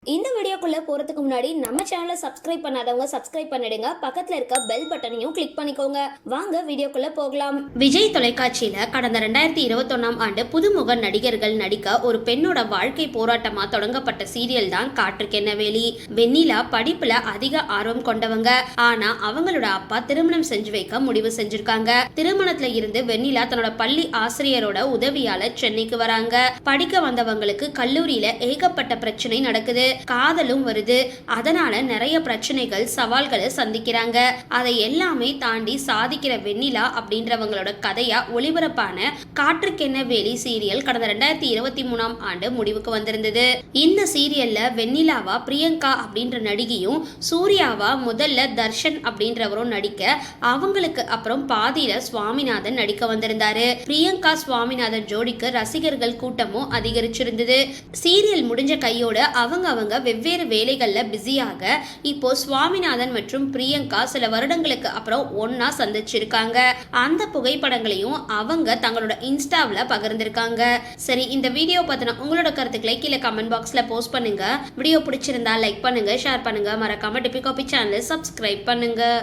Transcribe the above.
இந்த வீடியோக்குள்ள போறதுக்கு முன்னாடி நம்ம சேனலை சப்ஸ்கிரைப் பண்ணாதவங்க சப்ஸ்கிரைப் பண்ணிடுங்க, பக்கத்துல இருக்க பெல் பட்டனையும் கிளிக் பண்ணிக்கோங்க. வாங்க வீடியோக்குள்ள போகலாம். விஜய் தொலைக்காட்சியில கடந்த 2021ஆம் ஆண்டு புதுமுக நடிகர்கள் நடிக்க ஒரு பெண்ணோட வாழ்க்கை போராட்டமா தொடங்கப்பட்ட சீரியல் தான் காற்றுக்கென்ன வேலி. வெண்ணிலா படிப்புல அதிக ஆர்வம் கொண்டவங்க. ஆனா அவங்களோட அப்பா திருமணம் செஞ்சு வைக்க முடிவு செஞ்சிருக்காங்க. திருமணத்துல இருந்து வெண்ணிலா தன்னோட பள்ளி ஆசிரியரோட உதவியால சென்னைக்கு வராங்க. படிக்க வந்தவங்களுக்கு கல்லூரியில ஏகப்பட்ட பிரச்சனை நடக்குது. காதலும் வருது. அதனால நிறைய பிரச்சனைகள் சவால்களை சந்திக்கிறாங்க. அதை எல்லாமே தாண்டி சாதிக்கிற வெண்ணிலா அப்படின்றவங்களோட கதையா ஒளிபரப்பான காற்றுக்கென்ன வேலி சீரியல் கடந்த 2023ஆம் ஆண்டு முடிவுக்கு வந்திருந்தது. இந்த சீரியல்ல வெண்ணிலாவா பிரியங்கா அப்படின்ற நடிகையும், சூர்யாவா முதல்ல தர்ஷன் அப்படின்றவரும் நடிக்க, அவங்களுக்கு அப்புறம் பாதியில சுவாமிநாதன் நடிக்க வந்திருந்தாரு. பிரியங்கா சுவாமிநாதன் ஜோடிக்கு ரசிகர்கள் கூட்டமும் அதிகரிச்சிருந்தது. சீரியல் முடிஞ்ச கையோட அவங்க வெவ்வேறு வேலைகள்ல பிஸியாக இப்போ சுவாமிநாதன் மற்றும் பிரியங்கா சில வருடங்களுக்கு அப்புறம் ஒன்னா சந்திச்சிருக்காங்க. அந்த புகைப்படங்களையும் அவங்க தங்களோட இன்ஸ்டாவில் பகிர்ந்திருக்காங்க. சரி, இந்த வீடியோ பத்தின உங்களோட கருத்துக்களை கீழே கமெண்ட் பாக்ஸ்ல போஸ்ட் பண்ணுங்க. வீடியோ பிடிச்சிருந்தா லைக் பண்ணுங்க, ஷேர் பண்ணுங்க, மறக்காம டிபி காபி சேனலை சப்ஸ்கிரைப் பண்ணுங்க.